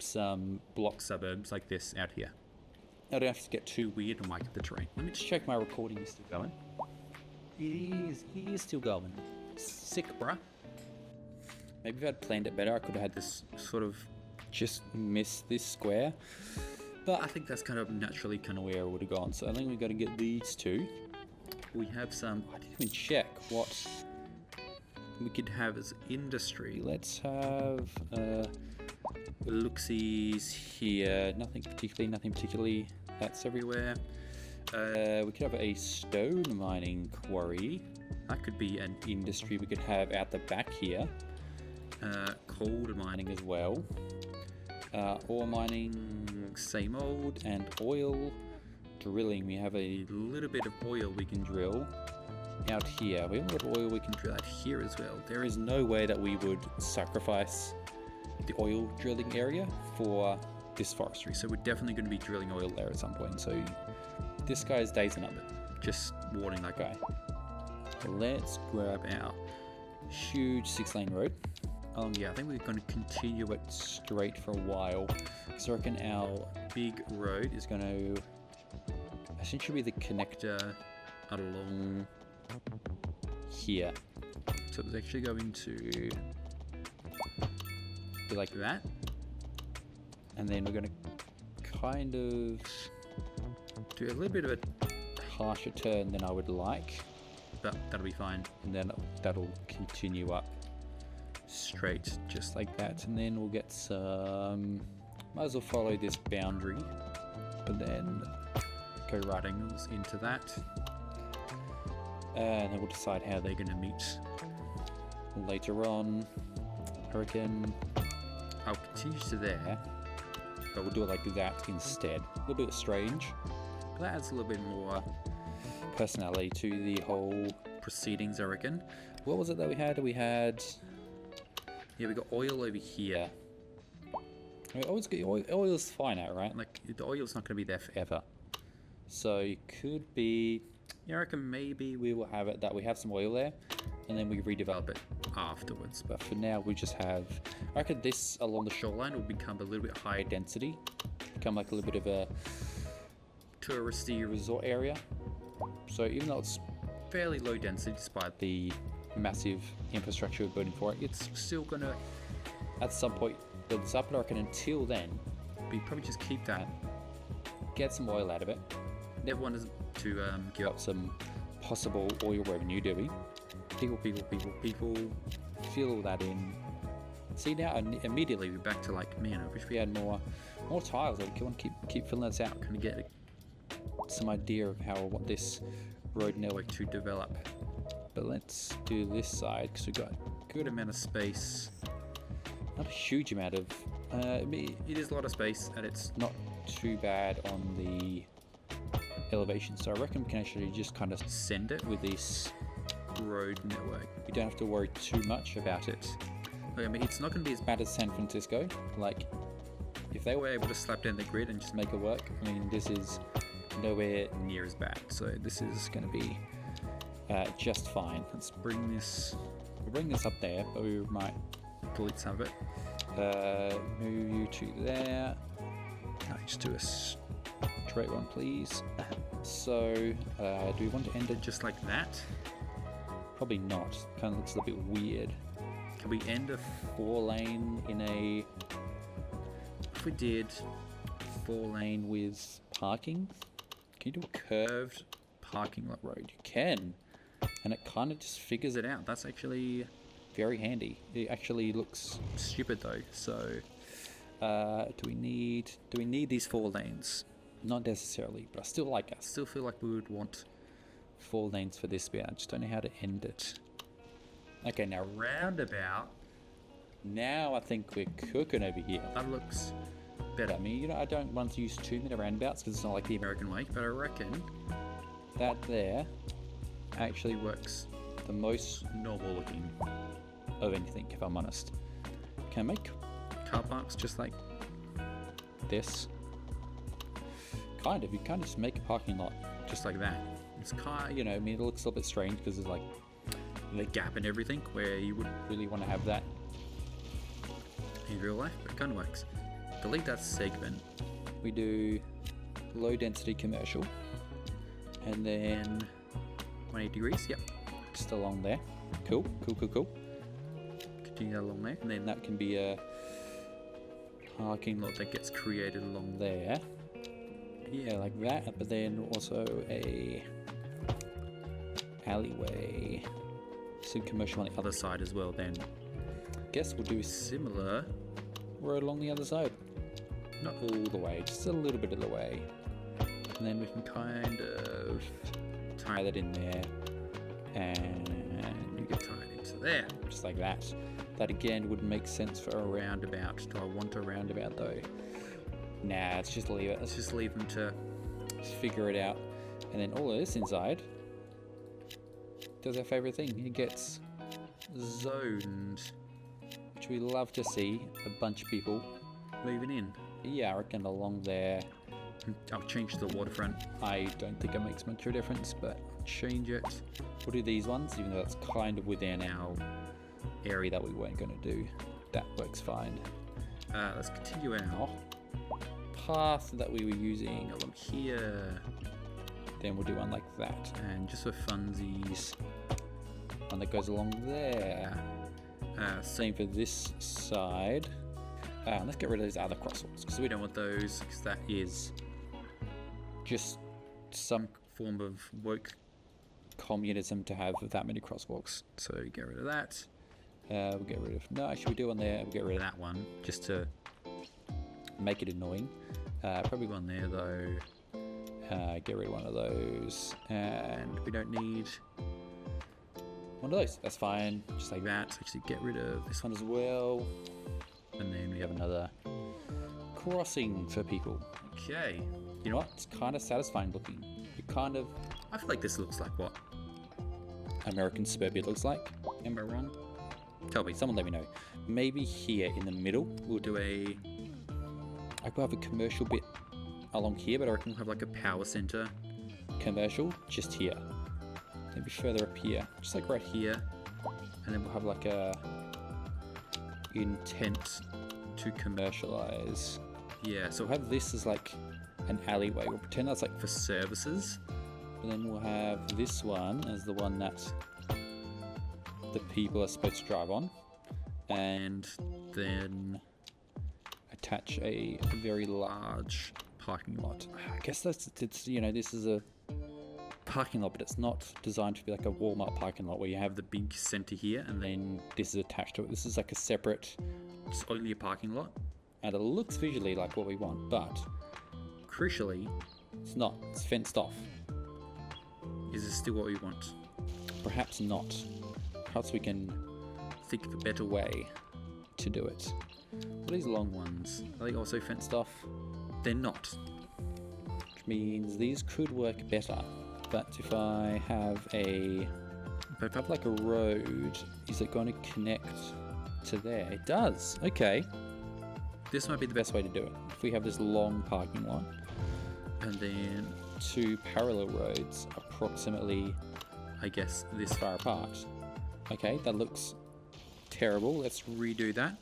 [SPEAKER 1] some block suburbs like this out here. I don't have to get too weird on the terrain. Let me just check my recording is still going. He is still going. Sick, bruh. Maybe if I'd planned it better, I could have had this sort of just miss this square. But I think that's kind of naturally kind of where I would have gone. So I think we've got to get these two. We have some, I didn't even check what we could have as industry. Let's have looksies here. Nothing particularly. That's everywhere. We could have a stone mining quarry. That could be an industry we could have out the back here. Coal mining as well. Ore mining, same old, and oil drilling. We have a little bit of oil we can drill out here. We haven't got oil we can drill out here as well. There is no way that we would sacrifice the oil drilling area for this forestry. So we're definitely going to be drilling oil there at some point. So this guy's days are numbered. Just warning that guy. Let's grab our huge 6-lane road. Yeah, I think we're going to continue it straight for a while. So I reckon our big road is going to essentially be the connector along here. So it's actually going to be like that. And then we're going to kind of do a little bit of a harsher turn than I would like. But that'll be fine. And then that'll continue up straight just like that, and then we'll get some, might as well follow this boundary, but then go right angles into that, and then we'll decide how they're going to meet later on. I reckon I'll continue to there, but we'll do it like that instead. A little bit strange, but that adds a little bit more personality to the whole proceedings, I reckon. What was it that we had? Yeah, we got oil over here. I mean, always get oil's fine out, right? Like the oil's not going to be there forever. So it could be. Yeah, I reckon maybe we will have it that we have some oil there and then we redevelop it afterwards. But for now, we just have, I reckon this along the shoreline will become a little bit higher density, become like a little bit of a touristy resort area. So even though it's fairly low density despite the massive infrastructure we're building for it, it's still gonna at some point build this up. But I reckon until then, we probably just keep that, get some oil out of it. Never wanted to give up some possible oil revenue, do we? People, fill all that in. See now, immediately we're back to like, man, I wish we had more tiles. I want to keep filling this out, kind of get some idea of how I want this road network to develop. But let's do this side because we've got a good amount of space. Not a huge amount of, it is a lot of space and it's not too bad on the elevation. So I reckon we can actually just kind of send it with this road network. We don't have to worry too much about it. I mean, it's not going to be as bad as San Francisco. Like, if they were able to slap down the grid and just make it work, I mean, this is nowhere near as bad. So this is going to be just fine. Let's bring this up there, but we might delete some of it. Move you to there. Just do a straight one, please. So, do we want to end it just like that? Probably not. Kind of looks a little bit weird. Can we end a 4-lane in a... If we did 4-lane with parking? Can you do a curved parking lot road? You can. And it kind of just figures it out. That's actually very handy. It actually looks stupid though. So, do we need these 4 lanes? Not necessarily, but I still feel like we would want 4 lanes for this bit. I just don't know how to end it. Okay, now roundabout. Now I think we're cooking over here. That looks better. I mean, I don't want to use too many roundabouts because it's not like the American way, but I reckon that there actually works the most normal looking of anything, if I'm honest. Can I make car parks just like this? Kind of. You can't just make a parking lot just like that. It's kind of, I mean, it looks a little bit strange because there's like the gap and everything where you wouldn't really want to have that in real life, but it kind of works. Delete that segment. We do low density commercial and then 180 degrees. Yep, just along there. Cool. Continue that along there, and then that can be a parking lot that gets created along there. Yeah, like that, but then also a alleyway. Some commercial on the other side as well. Then guess we'll do a similar road along the other side. Not all the way, just a little bit of the way. And then we can kind of tie that in there, and you get tied into there, just like that. That again would make sense for a roundabout. Do I want a roundabout though? Nah, let's just leave it. Let's just leave them to figure it out. And then all of this inside does our favorite thing. It gets zoned, which we love to see a bunch of people moving in. But yeah, I reckon along there, I'll change the waterfront. I don't think it makes much of a difference, but I'll change it. We'll do these ones, even though that's kind of within our area that we weren't going to do. That works fine. Let's continue our path that we were using along here. Then we'll do one like that, and just for funsies, one that goes along there. Same for this side. Let's get rid of those other crosswalks because we don't want those, because that is just some form of woke communism to have that many crosswalks. So get rid of that. We'll get rid of, no, actually we do one there. We'll get rid of that one just to make it annoying. Probably one there though. Get rid of one of those, and we don't need one of those. That's fine, just like that. Actually get rid of this one as well, and then we have another crossing for people. Okay, you know what, it's kind of satisfying looking. I feel like this looks like what American suburbia looks like. Am I wrong? Tell me, someone let me know. Maybe here in the middle we'll do we'll have a commercial bit along here, but I reckon we'll have like a power center commercial just here. maybe further up here, just like right here, and then we'll have like a intent to commercialize. Yeah, so we'll have this as like an alleyway. We'll pretend that's like for services, and then we'll have this one as the one that the people are supposed to drive on, and then attach a very large parking lot. I guess this is a parking lot, but it's not designed to be like a Walmart parking lot where you have the big center here and then this is attached to it. This is like a separate, it's only a parking lot, and it looks visually like what we want, but crucially it's not. It's fenced off. Is this still what we want? Perhaps not. Perhaps we can think of a better way to do it. What are these long ones? Are they also fenced off? They're not, which means these could work better. But if I have like a road, is it going to connect to there? It does. Okay. This might be the best way to do it. If we have this long parking lot and then two parallel roads approximately, I guess, this far apart. Okay, that looks terrible. Let's redo that.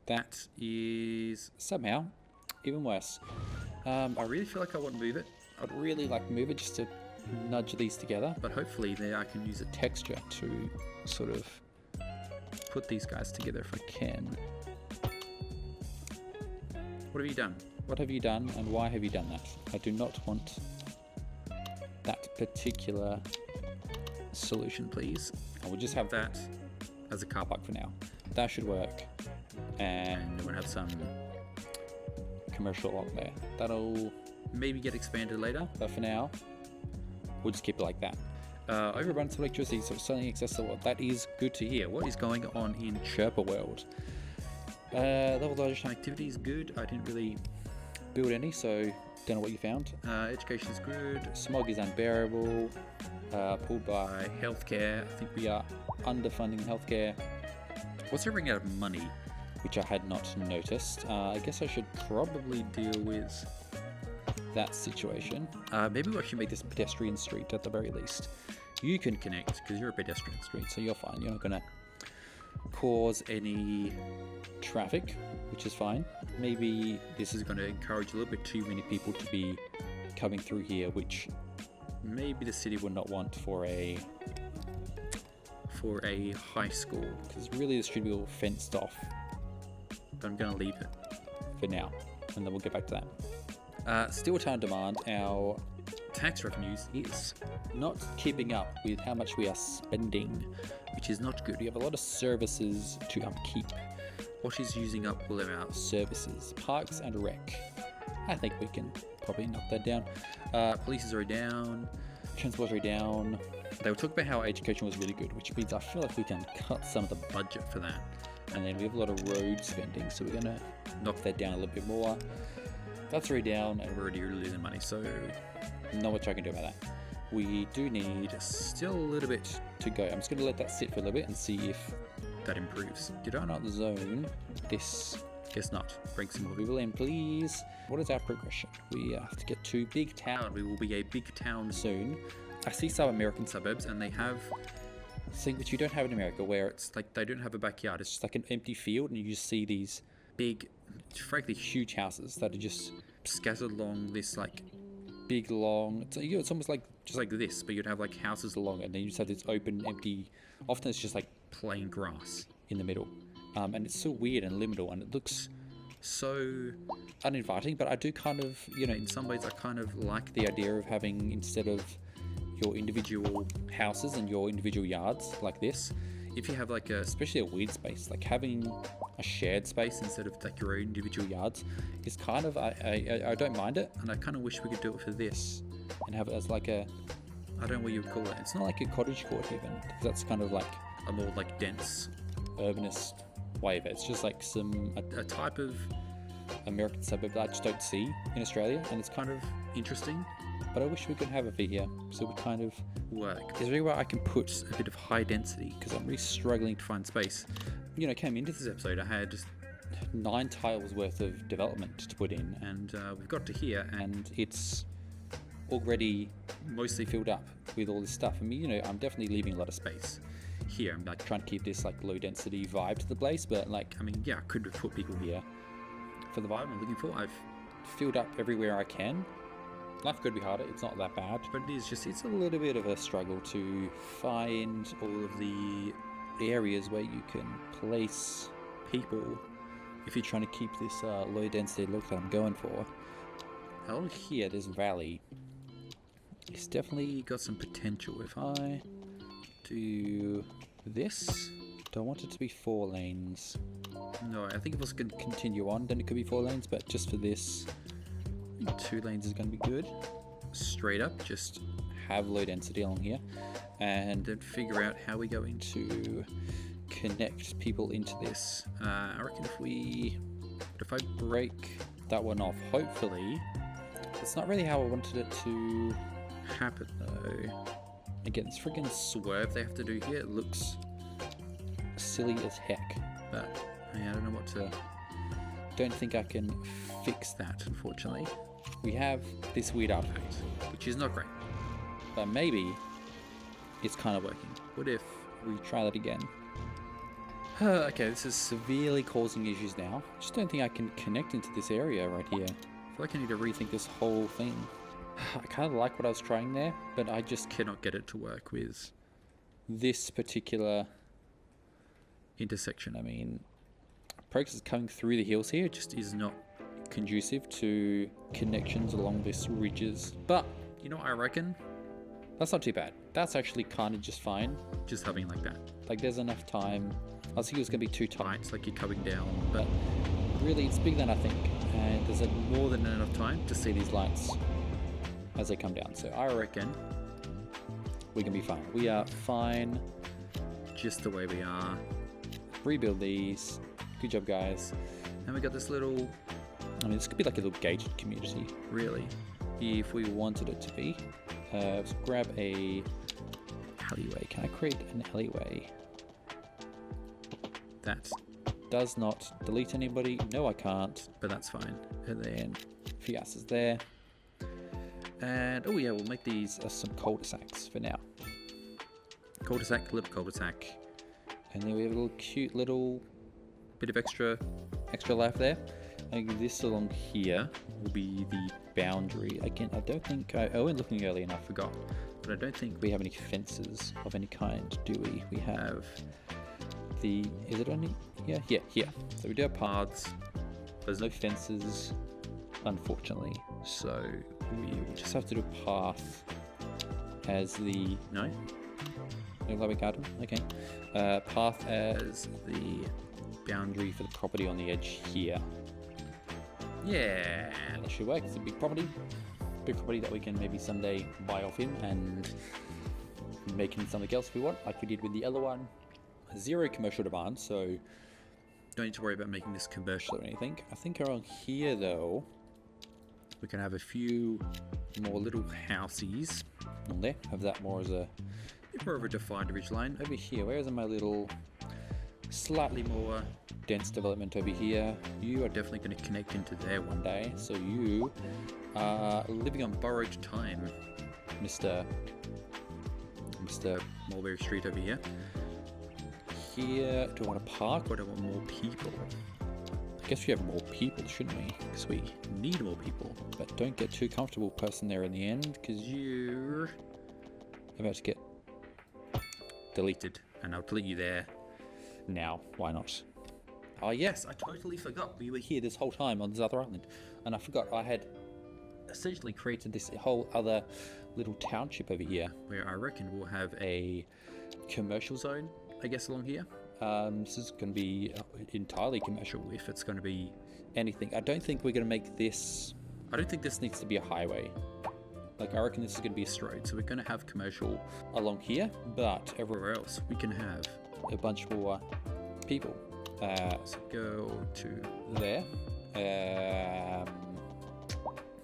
[SPEAKER 1] That is somehow even worse. I really feel like I want to move it. I'd really like to move it just to nudge these together, but hopefully there I can use a texture to sort of put these guys together if I can. What have you done? What have you done, and why have you done that? I do not want that particular solution, please. I will just have that as a car park for now. That should work, and we'll have some commercial lot there. That'll maybe get expanded later, but for now we'll just keep it like that. Overabundance of electricity, so it's suddenly accessible. That is good to hear. What is going on in Chirper World? Level digestion activity is good. I didn't really build any, so don't know what you found. Education is good. Smog is unbearable. Pulled by healthcare. I think we are underfunding healthcare. What's running out of money, which I had not noticed. I guess I should probably deal with that situation. Maybe we should make this a pedestrian street at the very least. You can connect because you're a pedestrian street, so you're fine. You're not going to cause any traffic, which is fine. Maybe this is going to encourage a little bit too many people to be coming through here, which maybe the city would not want for a high school, because really this should be all fenced off. But I'm going to leave it for now, and then we'll get back to that. Still time demand. Our tax revenues is not keeping up with how much we are spending, which is not good. We have a lot of services to upkeep. What is using up all of our services? Parks and rec. I think we can probably knock that down. Police is already down. Transport is already down. They were talking about how education was really good, which means I feel like we can cut some of the budget for that. And then we have a lot of road spending, so we're going to knock that down a little bit more. That's already down, and we're already losing money, so not much I can do about that. We do need still a little bit to go. I'm just going to let that sit for a little bit and see if that improves. Did I not zone this? Guess not. Bring some more people in, please. What is our progression? We have to get to big town. We will be a big town soon. I see some American suburbs, and they have thing which you don't have in America, where it's like they don't have a backyard. It's just like an empty field, and you just see these big, frankly huge houses that are just scattered along this like big long, it's almost like just like this, but you'd have like houses along it, and then you just have this open empty, often it's just like plain grass in the middle, and it's so weird and liminal, and it looks so uninviting. But I do kind of, in some ways I kind of like the idea of having, instead of your individual houses and your individual yards like this, if you have like especially a weird space, like having a shared space instead of like your own individual yards is kind of, I don't mind it, and I kind of wish we could do it for this and have it as like a, I don't know what you would call it. It's not like a cottage court even, because that's kind of like a more like dense urbanist way of it. It's just like a type of American suburb that I just don't see in Australia, and it's kind of interesting. But I wish we could have it for here, so it would kind of work. Is there anywhere I can put a bit of high density? Because I'm really struggling to find space. Came into this episode, I had just 9 tiles worth of development to put in, and we've got to here, and it's already mostly filled up with all this stuff. I mean, you know, I'm definitely leaving a lot of space here. I'm like trying to keep this like low density vibe to the place, but like, I mean, yeah, I could have put people here for the vibe I'm looking for. I've filled up everywhere I can. Life could be harder, it's not that bad, but it is just, it's a little bit of a struggle to find all of the areas where you can place people if you're trying to keep this low density look that I'm going for. Along here, this valley, it's definitely got some potential. If I do this, do I want it to be 4 lanes? No, I think if I was going to continue on, then it could be 4 lanes, but just for this, 2 lanes is going to be good. Straight up, just have low density along here, and then figure out how we're going to connect people into this. I reckon if I break that one off, hopefully, it's not really how I wanted it to happen though. Again, this freaking swerve they have to do here, it looks silly as heck, but I don't know what to, don't think I can fix that, unfortunately. We have this weird artifact, which is not great, but maybe it's kind of working. What if we try that again? Okay, this is severely causing issues now. Just don't think I can connect into this area right here. I feel like I need to rethink this whole thing. I kind of like what I was trying there, but I just cannot get it to work with this particular intersection. I mean, progress is coming through the hills here. It just is not conducive to connections along this ridges. But, you know what I reckon? That's not too bad. That's actually kind of just fine, just having like that. Like, there's enough time. I was thinking it was going to be too tight, it's like you're coming down, but really it's bigger than I think, and there's more than enough time to see these lights as they come down. So I reckon we can be fine. We are fine just the way we are. Rebuild these. Good job, guys. And we got this little, I mean, this could be like a little gated community, really, if we wanted it to be. Let's grab a alleyway. Can I create an alleyway that does not delete anybody? No, I can't, but that's fine. And then a few asses there. And oh yeah, we'll make these some cul-de-sacs for now. Cul-de-sac, little cul-de-sac. And then we have a little cute little bit of extra life there. I think this along here will be the boundary. Again, I don't think I went looking earlier and I forgot, but I don't think we have any fences of any kind, do we? We have the, is it only, yeah, here. So we do have paths. There's no fences, unfortunately. So we will just have to do a path as the, no like we garden, okay. Path as the boundary for the property on the edge here. Yeah, that should work. It's a big property that we can maybe someday buy off him and make him something else if we want, like we did with the other one. 0 commercial demand, so don't need to worry about making this commercial or anything. I think around here though, we can have a few more little houseies on there. Have that more as a bit more of a defined ridge line. Over here, where is my little slightly more dense development over here? You are definitely going to connect into there one day. So you are living on borrowed time, Mr. Mulberry Street over here. Here, do I want a park or do I want more people? I guess we have more people, shouldn't we? Because we need more people. But don't get too comfortable, person, there in the end, because you're about to get deleted, and I'll delete you there now. Why not? Oh yes, I totally forgot we were here this whole time on this other island, and I forgot I had essentially created this whole other little township over here, where I reckon we'll have a commercial zone, I guess, along here. This is going to be entirely commercial if it's going to be anything. I don't think we're going to make this, I don't think this needs to be a highway. Like, I reckon this is going to be a road, so we're going to have commercial along here, but everywhere else we can have a bunch more people. So go to there.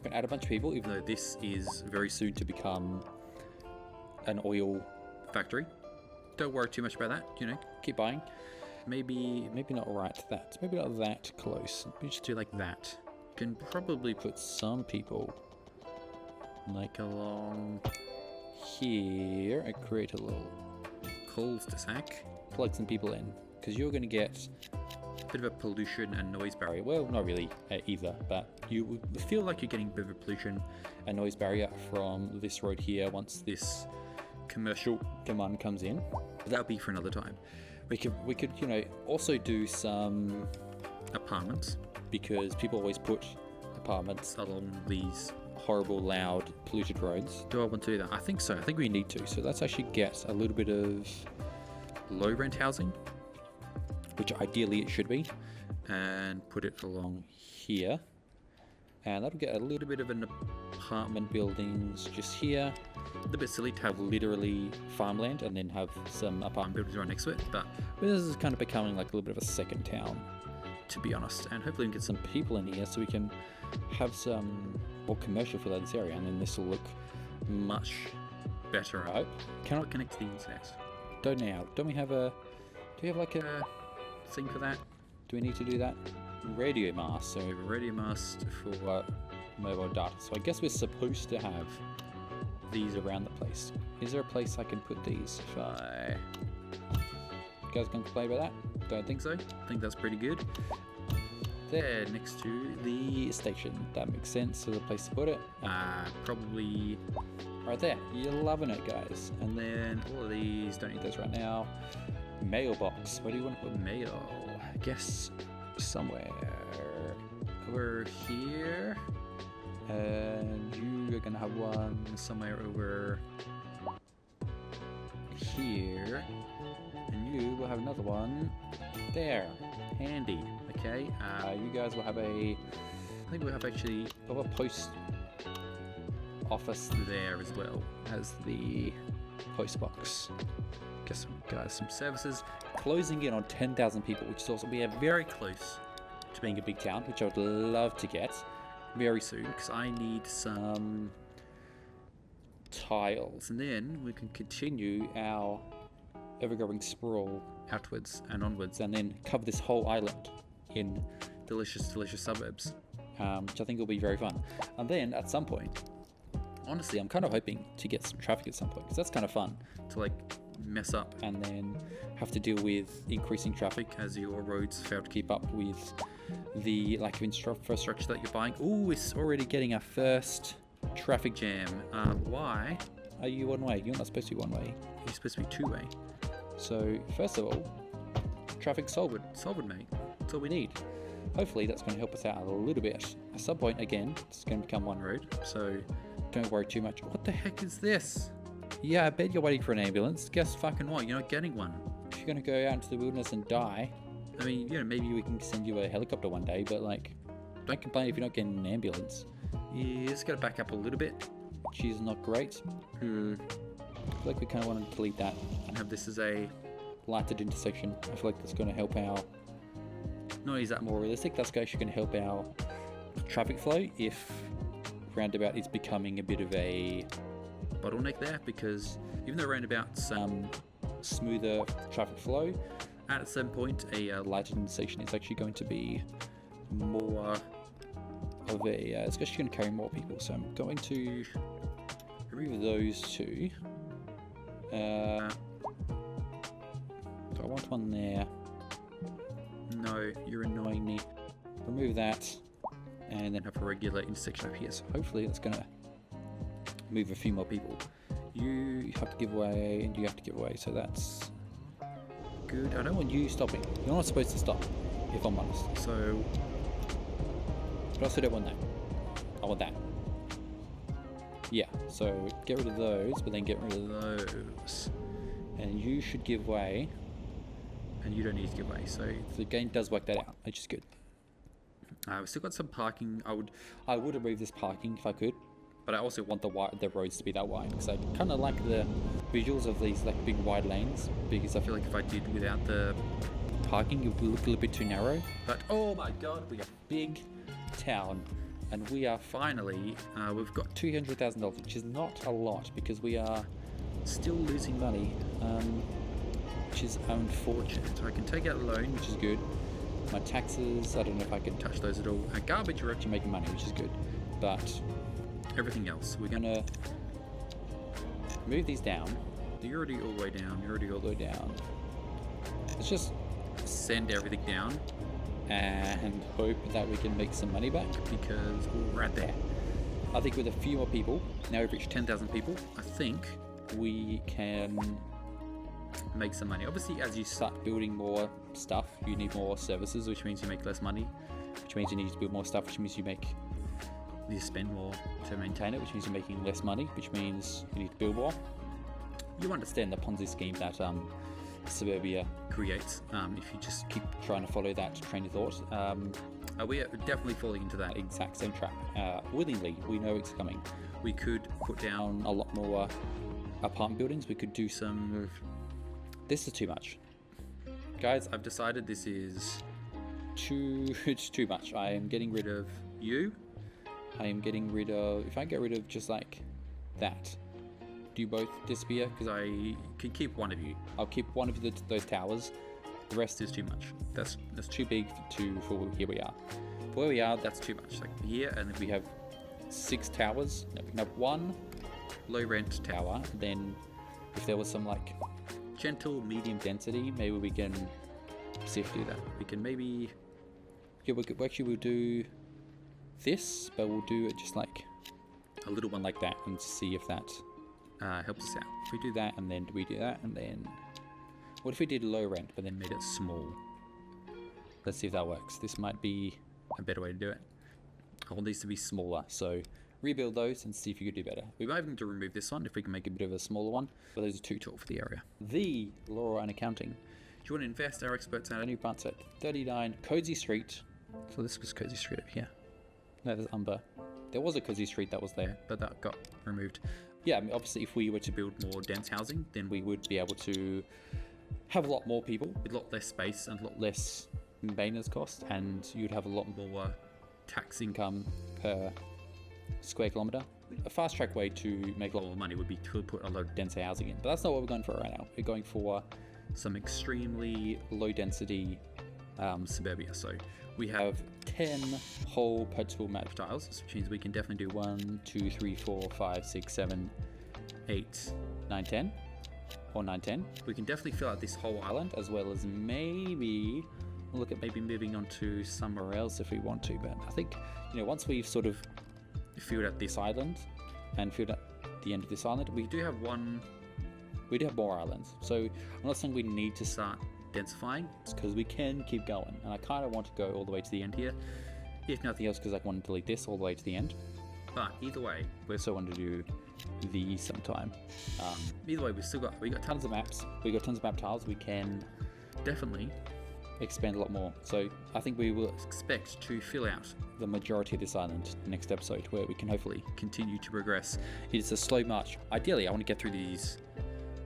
[SPEAKER 1] We can add a bunch of people, even though this is very soon to become an oil factory. Don't worry too much about that, you know, keep buying. Maybe not right that. Maybe not that close. Maybe just do like that. Can probably put some people like along here. I create a little cul-de-sac, plug some people in, because you're going to get a bit of a pollution and noise barrier. Well, not really either, but you will feel like you're getting a bit of a pollution and noise barrier from this road here once this commercial demand comes in. But that'll be for another time. We could you know, also do some apartments, because people always put apartments along these horrible, loud, polluted roads. Do I want to do that? I think so. I think we need to. So let's actually get a little bit of low rent housing, which ideally it should be, and put it along here. And that'll get a little bit of an apartment buildings just here. A little bit silly to have literally farmland and then have some apartment buildings right next to it, but this is kind of becoming like a little bit of a second town, to be honest. And hopefully we can get some people in here so we can have some more commercial for this area, and then this will look much better. I hope. Cannot connect to the internet. Don't now. Don't we have a? Do we have like a thing for that? Do we need to do that? Radio mast. So we have a radio mast for mobile data. So I guess we're supposed to have these around the place. Is there a place I can put these? If I... You guys gonna complain about that? Don't think so. I think that's pretty good. There, next to the station. That makes sense. So the place to put it. Probably right there. You're loving it, guys. And then all of these, don't need those right now. Mailbox. Where do you want to put mail? I guess somewhere over here. And you are gonna have one somewhere over here. And you will have another one there. Handy. Okay. You guys will have a... I think we'll have actually a post office there as well as the post box. Guess guys, some services. Closing in on 10,000 people, which is also, we are very close to being a big town, which I would love to get very soon, because I need some tiles, and then we can continue our ever-growing sprawl outwards and onwards, and then cover this whole island in delicious suburbs, which I think will be very fun. And then at some point, honestly, I'm kind of hoping to get some traffic at some point, because that's kind of fun to like mess up and then have to deal with increasing traffic as your roads fail to keep up with the lack of infrastructure that you're buying. Oh, it's already getting our first traffic jam. Why are you one way? You're not supposed to be one way. You're supposed to be two way. So first of all, traffic solved, mate. That's all we need. Hopefully that's going to help us out a little bit. At some point, again, it's going to become one road, so don't worry too much. What the heck is this? Yeah, I bet you're waiting for an ambulance. Guess fucking what? You're not getting one. If you're going to go out into the wilderness and die, I mean, you know, maybe we can send you a helicopter one day, but like, don't complain if you're not getting an ambulance. Yeah, just got to back up a little bit, which is not great. I feel like we kind of want to delete that and have this as a lighted intersection. I feel like that's going to help our... Not only is that more realistic, that's actually going to help our traffic flow if roundabout is becoming a bit of a bottleneck there, because even though roundabout's smoother traffic flow, at some point a lighted intersection is actually going to be more of a... it's actually going to carry more people, so I'm going to remove those two. Do I want one there? No, you're annoying me. Remove that, and then have a regular intersection up here. So hopefully that's gonna move a few more people. You have to give away, and you have to give away, so that's good. I don't want you stopping. You're not supposed to stop, if I'm honest. So, but I also don't want that. I want that. Yeah, so get rid of those, but then get rid of those. And you should give way, and you don't need to give way. So the game does work that out, which is good. We've still got some parking. I would remove this parking if I could, but I also want the roads to be that wide, because I kind of like the visuals of these like big wide lanes, because I feel like if I did without the parking, it would look a little bit too narrow. But oh my god, we got a big town, and we are finally, we've got $200,000, which is not a lot, because we are still losing money, which is unfortunate. I can take out a loan, which is good. My taxes, I don't know if I can touch those at all. Garbage, we're actually making money, which is good. But everything else. We're gonna move these down. You're already all the way down. You're already all the way down. Let's just send everything down and hope that we can make some money back, because we're right there. I think with a few more people, now we've reached 10,000 people, I think we can make some money. Obviously, as you start building more stuff, you need more services, which means you make less money, which means you need to build more stuff, which means you need to spend more to maintain it, which means you're making less money, which means you need to build more. You understand the Ponzi scheme that Suburbia creates if you just keep trying to follow that train of thought. We are definitely falling into that exact same trap willingly. We know it's coming. We could put down a lot more apartment buildings. We could do some. This is too much, guys. I've decided this is it's too much. I am getting rid of you. I am getting rid of. If I get rid of just like that, do you both disappear? Because I could keep one of you. I'll keep one of those towers. The rest is too much. That's too big for here we are. Where we are, that's too much. Like here, and then we have 6 towers. No, we can have 1 low rent tower. Then if there was some like gentle medium density, maybe we can see if we do that. We can maybe, yeah, we'll do this, but we'll do it just like a little one like that and see if that helps us out. If we do that and then we do that, and then what if we did low rent but then made it small? Let's see if that works. This might be a better way to do it. I want these to be smaller, so rebuild those and see if you could do better. We might even to remove this one if we can make a bit of a smaller one, but those are too tall for the area. The law and accounting. Do you want to invest? Our experts at a new branch at 39 Cozy Street. So this was Cozy Street over here. No, there's Umber. There was a Cozy Street that was there, but that got removed. Yeah, I mean, obviously if we were to build more dense housing, then we would be able to have a lot more people with a lot less space and a lot less maintenance cost, and you'd have a lot more tax income per square kilometer. A fast track way to make a lot more money would be to put a lot of denser housing in, but that's not what we're going for right now. We're going for some extremely low density suburbia. So we have 10 whole purchasable map tiles, which means we can definitely do 1, 2, 3, 4, 5, 6, 7, 8, 9, 10, or 9, 10. We can definitely fill out this whole island, as well as maybe look at maybe moving on to somewhere else if we want to. But I think, you know, once we've sort of filled out this island and filled out the end of this island, we do have more islands. So I'm not saying we need to start densifying, because we can keep going, and I kind of want to go all the way to the end here, if nothing else because I want to delete this all the way to the end. But either way, we still want to do these sometime. Either way, we got tons of maps, we got tons of map tiles. We can definitely expand a lot more. So I think we will expect to fill out the majority of this island next episode, where we can hopefully continue to progress. It's a slow march. Ideally, I want to get through these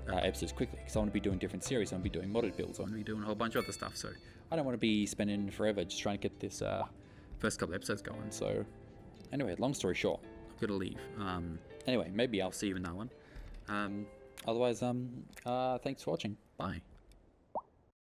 [SPEAKER 1] episodes quickly, because I want to be doing different series. I want to be doing modded builds. I want to be doing a whole bunch of other stuff. So I don't want to be spending forever just trying to get this first couple episodes going. So anyway, long story short, I've got to leave. Anyway, maybe I'll see you in that one. Otherwise, thanks for watching. Bye.